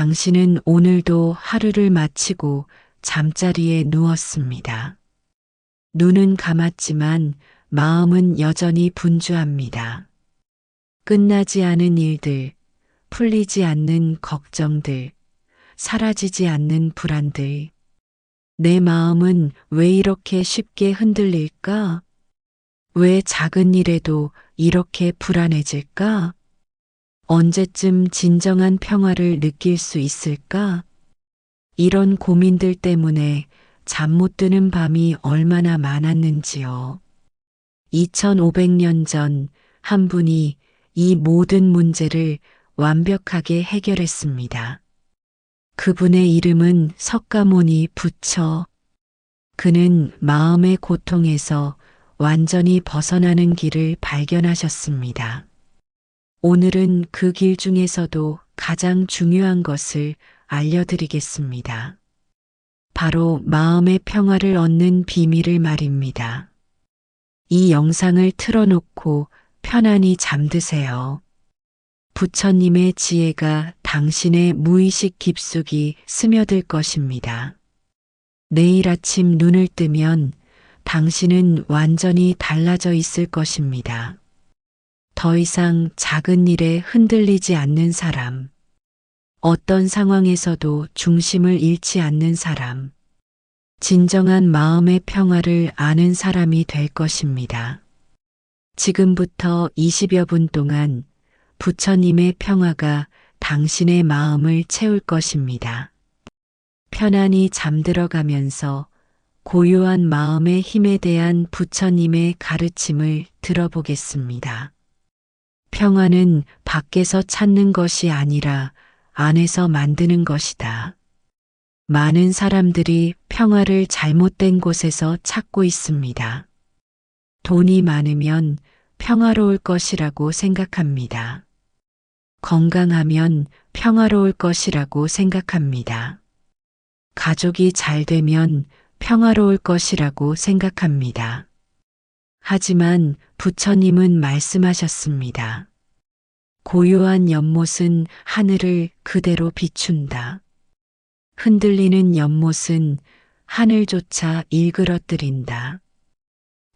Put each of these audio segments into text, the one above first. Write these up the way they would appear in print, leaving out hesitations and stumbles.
당신은 오늘도 하루를 마치고 잠자리에 누웠습니다. 눈은 감았지만 마음은 여전히 분주합니다. 끝나지 않은 일들, 풀리지 않는 걱정들, 사라지지 않는 불안들. 내 마음은 왜 이렇게 쉽게 흔들릴까? 왜 작은 일에도 이렇게 불안해질까? 언제쯤 진정한 평화를 느낄 수 있을까? 이런 고민들 때문에 잠 못 드는 밤이 얼마나 많았는지요. 2500년 전 한 분이 이 모든 문제를 완벽하게 해결했습니다. 그분의 이름은 석가모니 부처. 그는 마음의 고통에서 완전히 벗어나는 길을 발견하셨습니다. 오늘은 그 길 중에서도 가장 중요한 것을 알려드리겠습니다. 바로 마음의 평화를 얻는 비밀을 말입니다. 이 영상을 틀어놓고 편안히 잠드세요. 부처님의 지혜가 당신의 무의식 깊숙이 스며들 것입니다. 내일 아침 눈을 뜨면 당신은 완전히 달라져 있을 것입니다. 더 이상 작은 일에 흔들리지 않는 사람, 어떤 상황에서도 중심을 잃지 않는 사람, 진정한 마음의 평화를 아는 사람이 될 것입니다. 지금부터 20여 분 동안 부처님의 평화가 당신의 마음을 채울 것입니다. 편안히 잠들어가면서 고요한 마음의 힘에 대한 부처님의 가르침을 들어보겠습니다. 평화는 밖에서 찾는 것이 아니라 안에서 만드는 것이다. 많은 사람들이 평화를 잘못된 곳에서 찾고 있습니다. 돈이 많으면 평화로울 것이라고 생각합니다. 건강하면 평화로울 것이라고 생각합니다. 가족이 잘 되면 평화로울 것이라고 생각합니다. 하지만 부처님은 말씀하셨습니다. 고요한 연못은 하늘을 그대로 비춘다. 흔들리는 연못은 하늘조차 일그러뜨린다.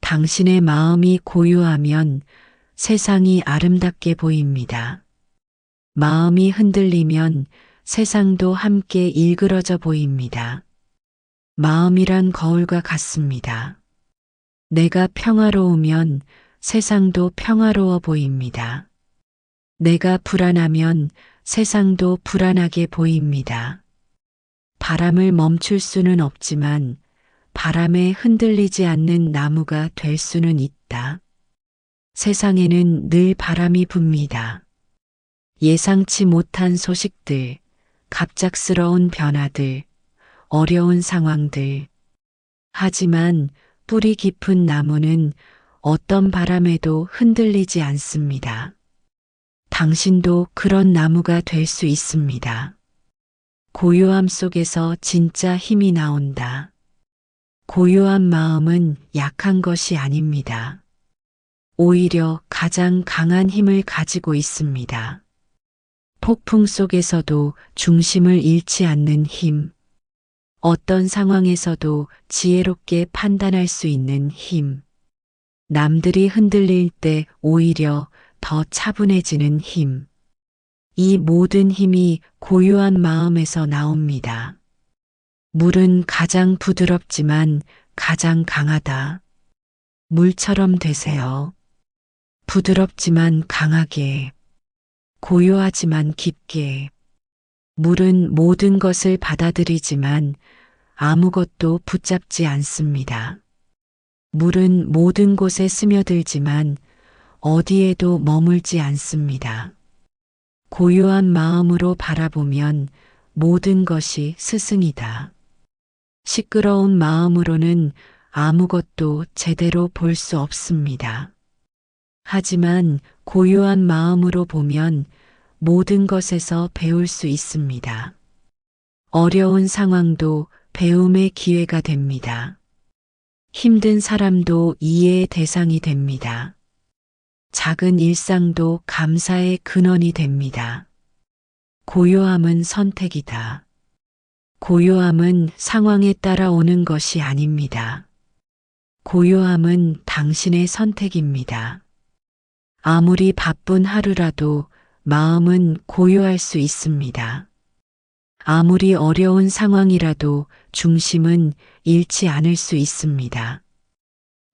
당신의 마음이 고요하면 세상이 아름답게 보입니다. 마음이 흔들리면 세상도 함께 일그러져 보입니다. 마음이란 거울과 같습니다. 내가 평화로우면 세상도 평화로워 보입니다. 내가 불안하면 세상도 불안하게 보입니다. 바람을 멈출 수는 없지만 바람에 흔들리지 않는 나무가 될 수는 있다. 세상에는 늘 바람이 붑니다. 예상치 못한 소식들, 갑작스러운 변화들, 어려운 상황들. 하지만 뿌리 깊은 나무는 어떤 바람에도 흔들리지 않습니다. 당신도 그런 나무가 될 수 있습니다. 고요함 속에서 진짜 힘이 나온다. 고요한 마음은 약한 것이 아닙니다. 오히려 가장 강한 힘을 가지고 있습니다. 폭풍 속에서도 중심을 잃지 않는 힘. 어떤 상황에서도 지혜롭게 판단할 수 있는 힘. 남들이 흔들릴 때 오히려 더 차분해지는 힘. 이 모든 힘이 고요한 마음에서 나옵니다. 물은 가장 부드럽지만 가장 강하다. 물처럼 되세요. 부드럽지만 강하게, 고요하지만 깊게. 물은 모든 것을 받아들이지만 아무것도 붙잡지 않습니다. 물은 모든 곳에 스며들지만 어디에도 머물지 않습니다. 고요한 마음으로 바라보면 모든 것이 스승이다. 시끄러운 마음으로는 아무것도 제대로 볼 수 없습니다. 하지만 고요한 마음으로 보면 모든 것에서 배울 수 있습니다. 어려운 상황도 배움의 기회가 됩니다. 힘든 사람도 이해의 대상이 됩니다. 작은 일상도 감사의 근원이 됩니다. 고요함은 선택이다. 고요함은 상황에 따라 오는 것이 아닙니다. 고요함은 당신의 선택입니다. 아무리 바쁜 하루라도 마음은 고요할 수 있습니다. 아무리 어려운 상황이라도 중심은 잃지 않을 수 있습니다.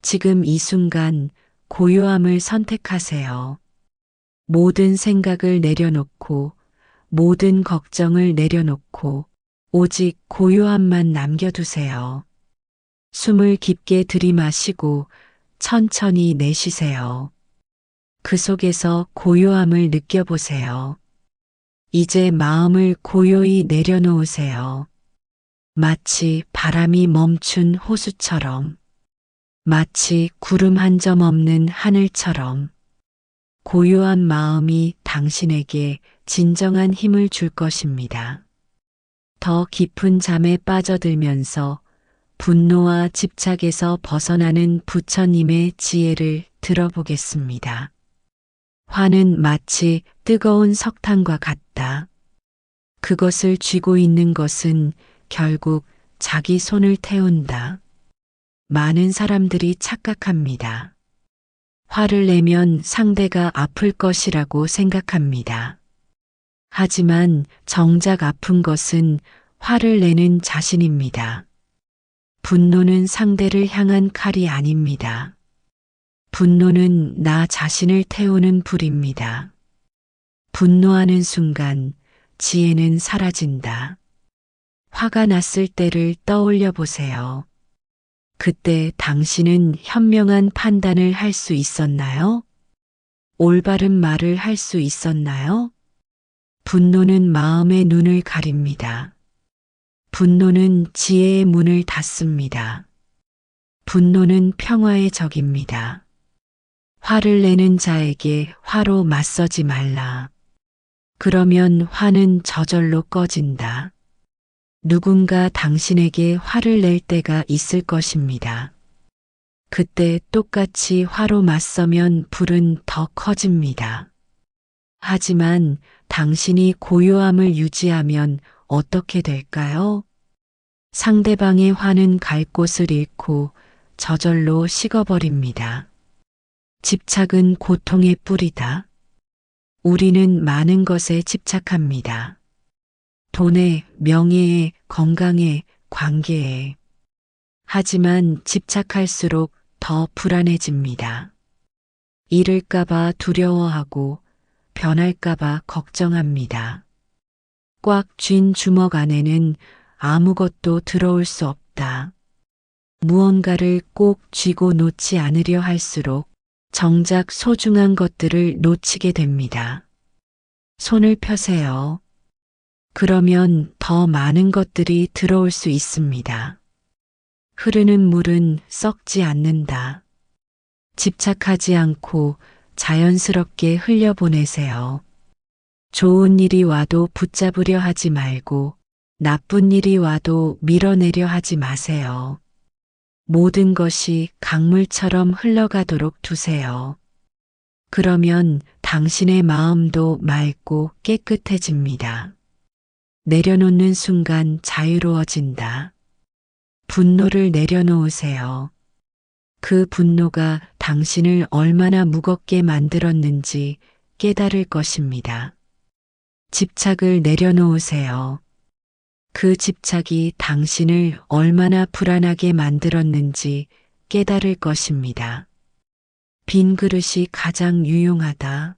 지금 이 순간 고요함을 선택하세요. 모든 생각을 내려놓고, 모든 걱정을 내려놓고, 오직 고요함만 남겨두세요. 숨을 깊게 들이마시고 천천히 내쉬세요. 그 속에서 고요함을 느껴보세요. 이제 마음을 고요히 내려놓으세요. 마치 바람이 멈춘 호수처럼, 마치 구름 한 점 없는 하늘처럼, 고요한 마음이 당신에게 진정한 힘을 줄 것입니다. 더 깊은 잠에 빠져들면서 분노와 집착에서 벗어나는 부처님의 지혜를 들어보겠습니다. 화는 마치 뜨거운 석탄과 같다. 그것을 쥐고 있는 것은 결국 자기 손을 태운다. 많은 사람들이 착각합니다. 화를 내면 상대가 아플 것이라고 생각합니다. 하지만 정작 아픈 것은 화를 내는 자신입니다. 분노는 상대를 향한 칼이 아닙니다. 분노는 나 자신을 태우는 불입니다. 분노하는 순간 지혜는 사라진다. 화가 났을 때를 떠올려 보세요. 그때 당신은 현명한 판단을 할 수 있었나요? 올바른 말을 할 수 있었나요? 분노는 마음의 눈을 가립니다. 분노는 지혜의 문을 닫습니다. 분노는 평화의 적입니다. 화를 내는 자에게 화로 맞서지 말라. 그러면 화는 저절로 꺼진다. 누군가 당신에게 화를 낼 때가 있을 것입니다. 그때 똑같이 화로 맞서면 불은 더 커집니다. 하지만 당신이 고요함을 유지하면 어떻게 될까요? 상대방의 화는 갈 곳을 잃고 저절로 식어버립니다. 집착은 고통의 뿌리다. 우리는 많은 것에 집착합니다. 돈에, 명예에, 건강에, 관계에. 하지만 집착할수록 더 불안해집니다. 잃을까봐 두려워하고 변할까봐 걱정합니다. 꽉 쥔 주먹 안에는 아무것도 들어올 수 없다. 무언가를 꼭 쥐고 놓지 않으려 할수록 정작 소중한 것들을 놓치게 됩니다. 손을 펴세요. 그러면 더 많은 것들이 들어올 수 있습니다. 흐르는 물은 썩지 않는다. 집착하지 않고 자연스럽게 흘려보내세요. 좋은 일이 와도 붙잡으려 하지 말고 나쁜 일이 와도 밀어내려 하지 마세요. 모든 것이 강물처럼 흘러가도록 두세요. 그러면 당신의 마음도 맑고 깨끗해집니다. 내려놓는 순간 자유로워진다. 분노를 내려놓으세요. 그 분노가 당신을 얼마나 무겁게 만들었는지 깨달을 것입니다. 집착을 내려놓으세요. 그 집착이 당신을 얼마나 불안하게 만들었는지 깨달을 것입니다. 빈 그릇이 가장 유용하다.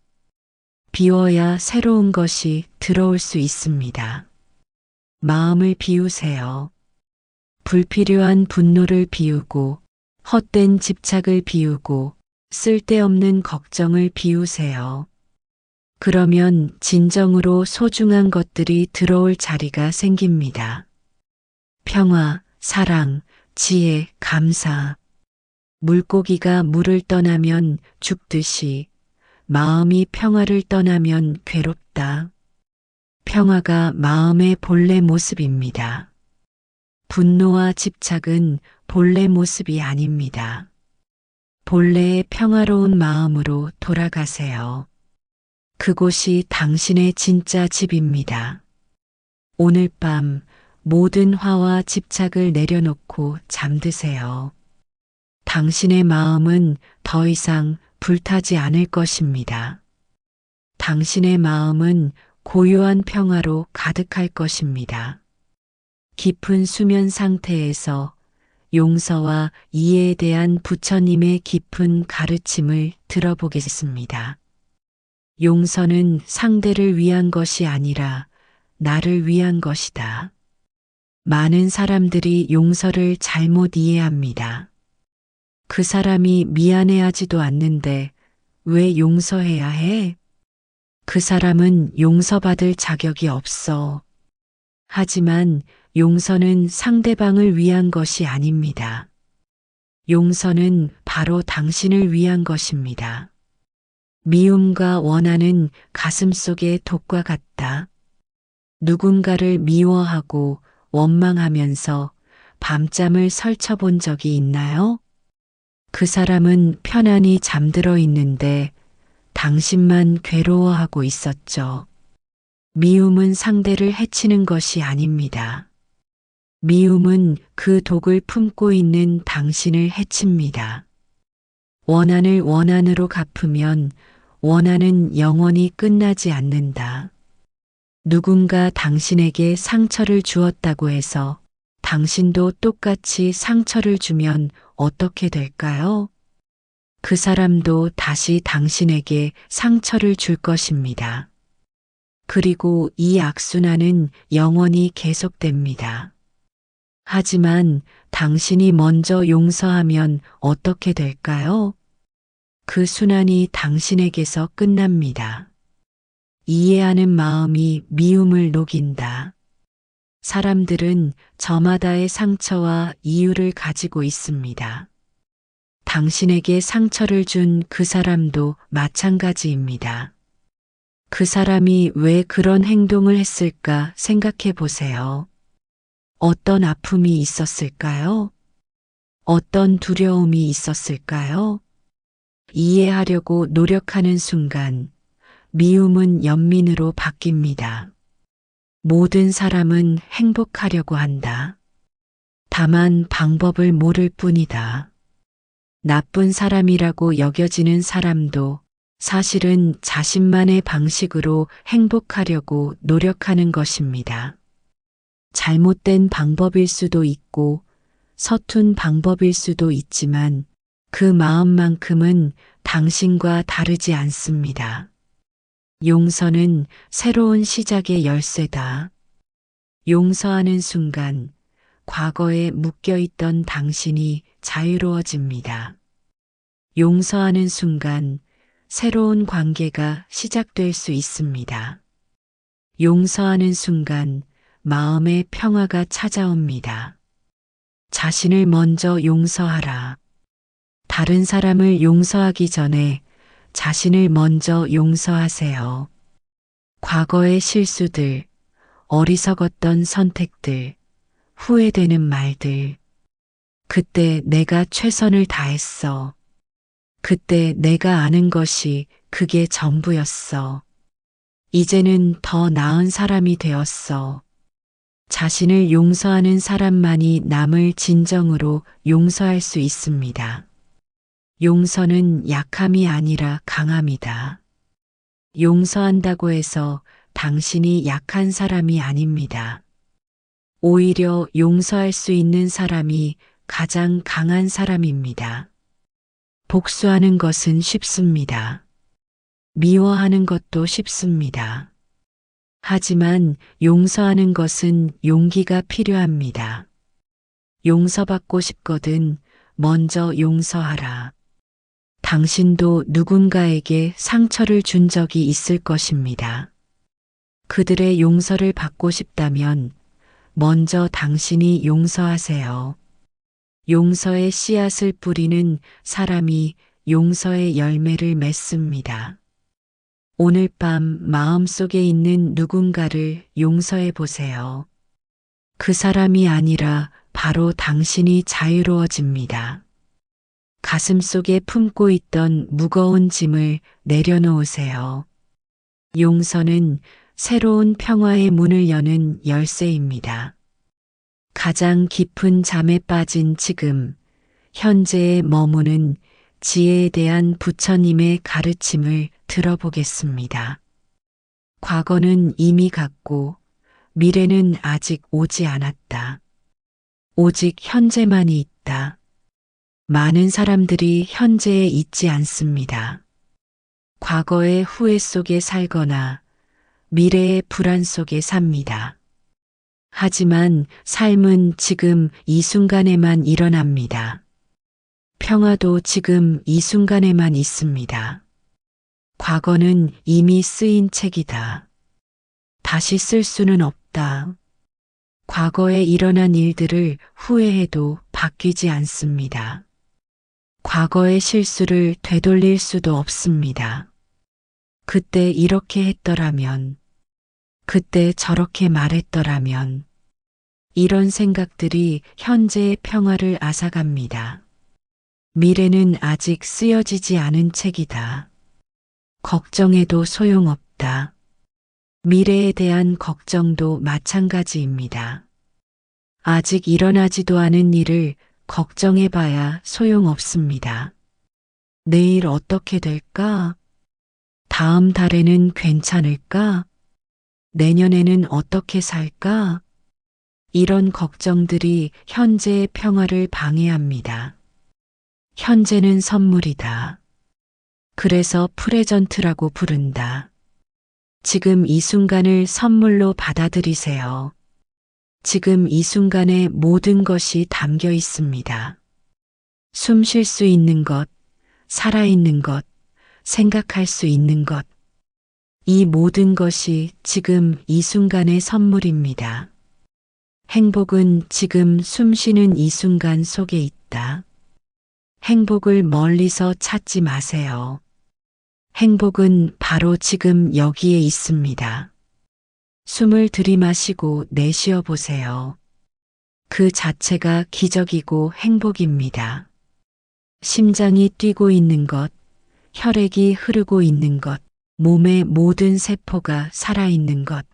비워야 새로운 것이 들어올 수 있습니다. 마음을 비우세요. 불필요한 분노를 비우고 헛된 집착을 비우고 쓸데없는 걱정을 비우세요. 그러면 진정으로 소중한 것들이 들어올 자리가 생깁니다. 평화, 사랑, 지혜, 감사. 물고기가 물을 떠나면 죽듯이 마음이 평화를 떠나면 괴롭다. 평화가 마음의 본래 모습입니다. 분노와 집착은 본래 모습이 아닙니다. 본래의 평화로운 마음으로 돌아가세요. 그곳이 당신의 진짜 집입니다. 오늘 밤 모든 화와 집착을 내려놓고 잠드세요. 당신의 마음은 더 이상 불타지 않을 것입니다. 당신의 마음은 고요한 평화로 가득할 것입니다. 깊은 수면 상태에서 용서와 이해에 대한 부처님의 깊은 가르침을 들어보겠습니다. 용서는 상대를 위한 것이 아니라 나를 위한 것이다. 많은 사람들이 용서를 잘못 이해합니다. 그 사람이 미안해하지도 않는데 왜 용서해야 해? 그 사람은 용서받을 자격이 없어. 하지만 용서는 상대방을 위한 것이 아닙니다. 용서는 바로 당신을 위한 것입니다. 미움과 원한은 가슴속의 독과 같다. 누군가를 미워하고 원망하면서 밤잠을 설쳐본 적이 있나요? 그 사람은 편안히 잠들어 있는데 당신만 괴로워하고 있었죠. 미움은 상대를 해치는 것이 아닙니다. 미움은 그 독을 품고 있는 당신을 해칩니다. 원한을 원한으로 갚으면 원한은 영원히 끝나지 않는다. 누군가 당신에게 상처를 주었다고 해서 당신도 똑같이 상처를 주면 어떻게 될까요? 그 사람도 다시 당신에게 상처를 줄 것입니다. 그리고 이 악순환은 영원히 계속됩니다. 하지만 당신이 먼저 용서하면 어떻게 될까요? 그 순환이 당신에게서 끝납니다. 이해하는 마음이 미움을 녹인다. 사람들은 저마다의 상처와 이유를 가지고 있습니다. 당신에게 상처를 준 그 사람도 마찬가지입니다. 그 사람이 왜 그런 행동을 했을까 생각해 보세요. 어떤 아픔이 있었을까요? 어떤 두려움이 있었을까요? 이해하려고 노력하는 순간 미움은 연민으로 바뀝니다. 모든 사람은 행복하려고 한다. 다만 방법을 모를 뿐이다. 나쁜 사람이라고 여겨지는 사람도 사실은 자신만의 방식으로 행복하려고 노력하는 것입니다. 잘못된 방법일 수도 있고 서툰 방법일 수도 있지만 그 마음만큼은 당신과 다르지 않습니다. 용서는 새로운 시작의 열쇠다. 용서하는 순간 과거에 묶여있던 당신이 자유로워집니다. 용서하는 순간 새로운 관계가 시작될 수 있습니다. 용서하는 순간 마음의 평화가 찾아옵니다. 자신을 먼저 용서하라. 다른 사람을 용서하기 전에 자신을 먼저 용서하세요. 과거의 실수들, 어리석었던 선택들, 후회되는 말들. 그때 내가 최선을 다했어. 그때 내가 아는 것이 그게 전부였어. 이제는 더 나은 사람이 되었어. 자신을 용서하는 사람만이 남을 진정으로 용서할 수 있습니다. 용서는 약함이 아니라 강함이다. 용서한다고 해서 당신이 약한 사람이 아닙니다. 오히려 용서할 수 있는 사람이 가장 강한 사람입니다. 복수하는 것은 쉽습니다. 미워하는 것도 쉽습니다. 하지만 용서하는 것은 용기가 필요합니다. 용서받고 싶거든 먼저 용서하라. 당신도 누군가에게 상처를 준 적이 있을 것입니다. 그들의 용서를 받고 싶다면 먼저 당신이 용서하세요. 용서의 씨앗을 뿌리는 사람이 용서의 열매를 맺습니다. 오늘 밤 마음속에 있는 누군가를 용서해 보세요. 그 사람이 아니라 바로 당신이 자유로워집니다. 가슴속에 품고 있던 무거운 짐을 내려놓으세요. 용서는 새로운 평화의 문을 여는 열쇠입니다. 가장 깊은 잠에 빠진 지금, 현재에 머무는 지혜에 대한 부처님의 가르침을 들어보겠습니다. 과거는 이미 갔고 미래는 아직 오지 않았다. 오직 현재만이 있다. 많은 사람들이 현재에 있지 않습니다. 과거의 후회 속에 살거나 미래의 불안 속에 삽니다. 하지만 삶은 지금 이 순간에만 일어납니다. 평화도 지금 이 순간에만 있습니다. 과거는 이미 쓰인 책이다. 다시 쓸 수는 없다. 과거에 일어난 일들을 후회해도 바뀌지 않습니다. 과거의 실수를 되돌릴 수도 없습니다. 그때 이렇게 했더라면, 그때 저렇게 말했더라면, 이런 생각들이 현재의 평화를 앗아갑니다. 미래는 아직 쓰여지지 않은 책이다. 걱정해도 소용없다. 미래에 대한 걱정도 마찬가지입니다. 아직 일어나지도 않은 일을 걱정해봐야 소용없습니다. 내일 어떻게 될까? 다음 달에는 괜찮을까? 내년에는 어떻게 살까? 이런 걱정들이 현재의 평화를 방해합니다. 현재는 선물이다. 그래서 프레전트라고 부른다. 지금 이 순간을 선물로 받아들이세요. 지금 이 순간에 모든 것이 담겨 있습니다. 숨 쉴 수 있는 것, 살아있는 것, 생각할 수 있는 것. 이 모든 것이 지금 이 순간의 선물입니다. 행복은 지금 숨 쉬는 이 순간 속에 있다. 행복을 멀리서 찾지 마세요. 행복은 바로 지금 여기에 있습니다. 숨을 들이마시고 내쉬어 보세요. 그 자체가 기적이고 행복입니다. 심장이 뛰고 있는 것, 혈액이 흐르고 있는 것, 몸의 모든 세포가 살아있는 것.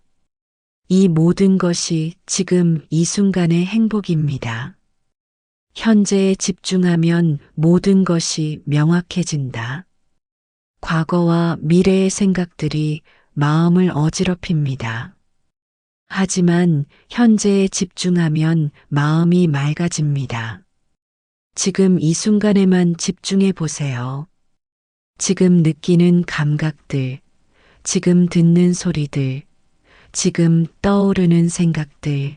이 모든 것이 지금 이 순간의 행복입니다. 현재에 집중하면 모든 것이 명확해진다. 과거와 미래의 생각들이 마음을 어지럽힙니다. 하지만 현재에 집중하면 마음이 맑아집니다. 지금 이 순간에만 집중해 보세요. 지금 느끼는 감각들, 지금 듣는 소리들, 지금 떠오르는 생각들,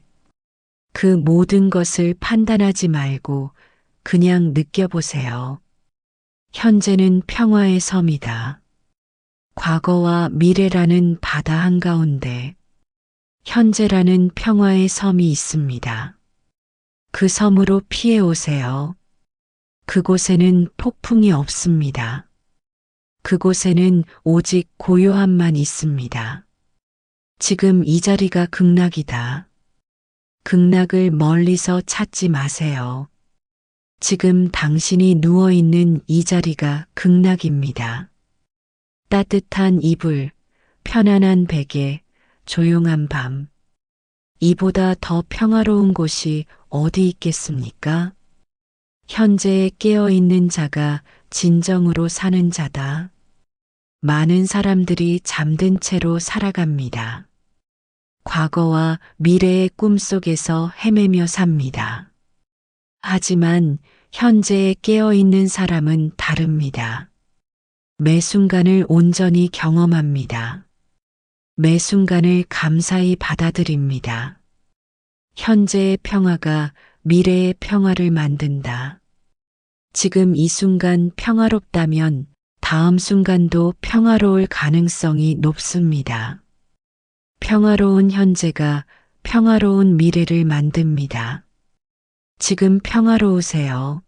그 모든 것을 판단하지 말고 그냥 느껴보세요. 현재는 평화의 섬이다. 과거와 미래라는 바다 한가운데 현재라는 평화의 섬이 있습니다. 그 섬으로 피해 오세요. 그곳에는 폭풍이 없습니다. 그곳에는 오직 고요함만 있습니다. 지금 이 자리가 극락이다. 극락을 멀리서 찾지 마세요. 지금 당신이 누워있는 이 자리가 극락입니다. 따뜻한 이불, 편안한 베개, 조용한 밤. 이보다 더 평화로운 곳이 어디 있겠습니까? 현재에 깨어있는 자가 진정으로 사는 자다. 많은 사람들이 잠든 채로 살아갑니다. 과거와 미래의 꿈속에서 헤매며 삽니다. 하지만 현재에 깨어있는 사람은 다릅니다. 매 순간을 온전히 경험합니다. 매 순간을 감사히 받아들입니다. 현재의 평화가 미래의 평화를 만든다. 지금 이 순간 평화롭다면 다음 순간도 평화로울 가능성이 높습니다. 평화로운 현재가 평화로운 미래를 만듭니다. 지금 평화로우세요.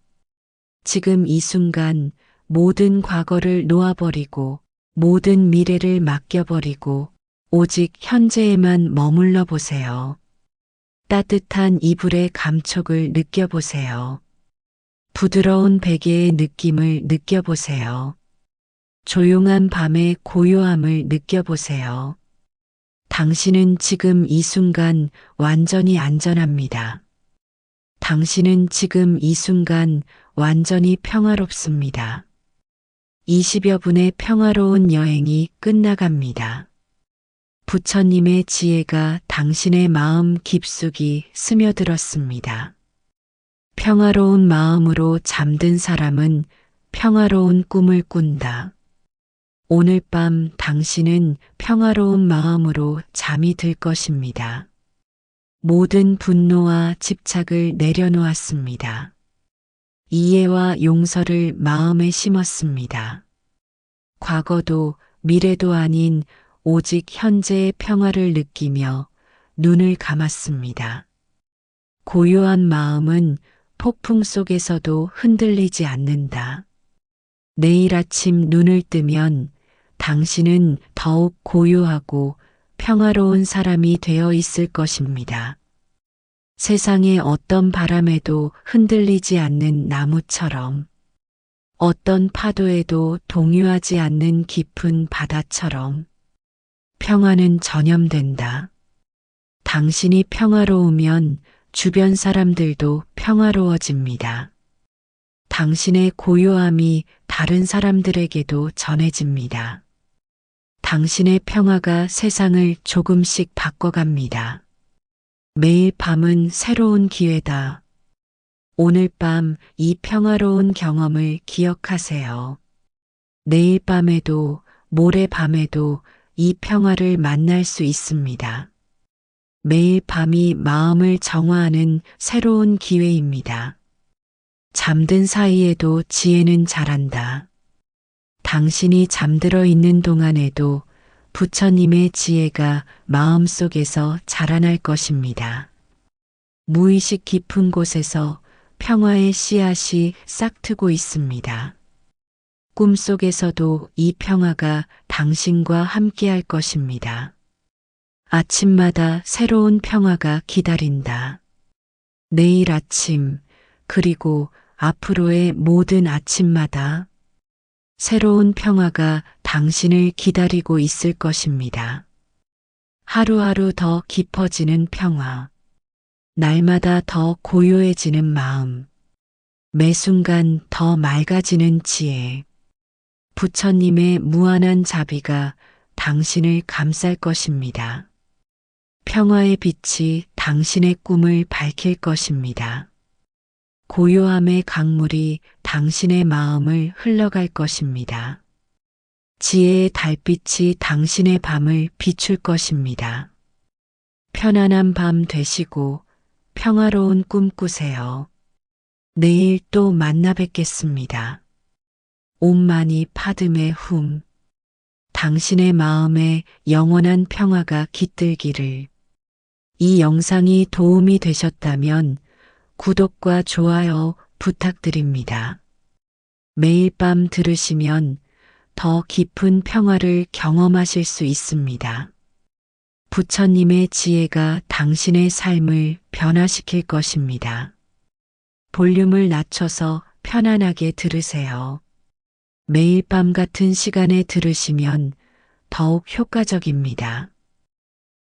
지금 이 순간 모든 과거를 놓아버리고 모든 미래를 맡겨버리고 오직 현재에만 머물러 보세요. 따뜻한 이불의 감촉을 느껴보세요. 부드러운 베개의 느낌을 느껴보세요. 조용한 밤의 고요함을 느껴보세요. 당신은 지금 이 순간 완전히 안전합니다. 당신은 지금 이 순간 완전히 평화롭습니다. 20여 분의 평화로운 여행이 끝나갑니다. 부처님의 지혜가 당신의 마음 깊숙이 스며들었습니다. 평화로운 마음으로 잠든 사람은 평화로운 꿈을 꾼다. 오늘 밤 당신은 평화로운 마음으로 잠이 들 것입니다. 모든 분노와 집착을 내려놓았습니다. 이해와 용서를 마음에 심었습니다. 과거도 미래도 아닌 오직 현재의 평화를 느끼며 눈을 감았습니다. 고요한 마음은 폭풍 속에서도 흔들리지 않는다. 내일 아침 눈을 뜨면 당신은 더욱 고요하고 평화로운 사람이 되어 있을 것입니다. 세상의 어떤 바람에도 흔들리지 않는 나무처럼, 어떤 파도에도 동요하지 않는 깊은 바다처럼 평화는 전염된다. 당신이 평화로우면 주변 사람들도 평화로워집니다. 당신의 고요함이 다른 사람들에게도 전해집니다. 당신의 평화가 세상을 조금씩 바꿔갑니다. 매일 밤은 새로운 기회다. 오늘 밤 이 평화로운 경험을 기억하세요. 내일 밤에도 모레 밤에도 이 평화를 만날 수 있습니다. 매일 밤이 마음을 정화하는 새로운 기회입니다. 잠든 사이에도 지혜는 자란다. 당신이 잠들어 있는 동안에도 부처님의 지혜가 마음속에서 자라날 것입니다. 무의식 깊은 곳에서 평화의 씨앗이 싹트고 있습니다. 꿈속에서도 이 평화가 당신과 함께할 것입니다. 아침마다 새로운 평화가 기다린다. 내일 아침, 그리고 앞으로의 모든 아침마다 새로운 평화가 당신을 기다리고 있을 것입니다. 하루하루 더 깊어지는 평화, 날마다 더 고요해지는 마음, 매 순간 더 맑아지는 지혜, 부처님의 무한한 자비가 당신을 감쌀 것입니다. 평화의 빛이 당신의 꿈을 밝힐 것입니다. 고요함의 강물이 당신의 마음을 흘러갈 것입니다. 지혜의 달빛이 당신의 밤을 비출 것입니다. 편안한 밤 되시고 평화로운 꿈 꾸세요. 내일 또 만나 뵙겠습니다. 옴마니 파드메 훔. 당신의 마음에 영원한 평화가 깃들기를. 이 영상이 도움이 되셨다면 구독과 좋아요 부탁드립니다. 매일 밤 들으시면 더 깊은 평화를 경험하실 수 있습니다. 부처님의 지혜가 당신의 삶을 변화시킬 것입니다. 볼륨을 낮춰서 편안하게 들으세요. 매일 밤 같은 시간에 들으시면 더욱 효과적입니다.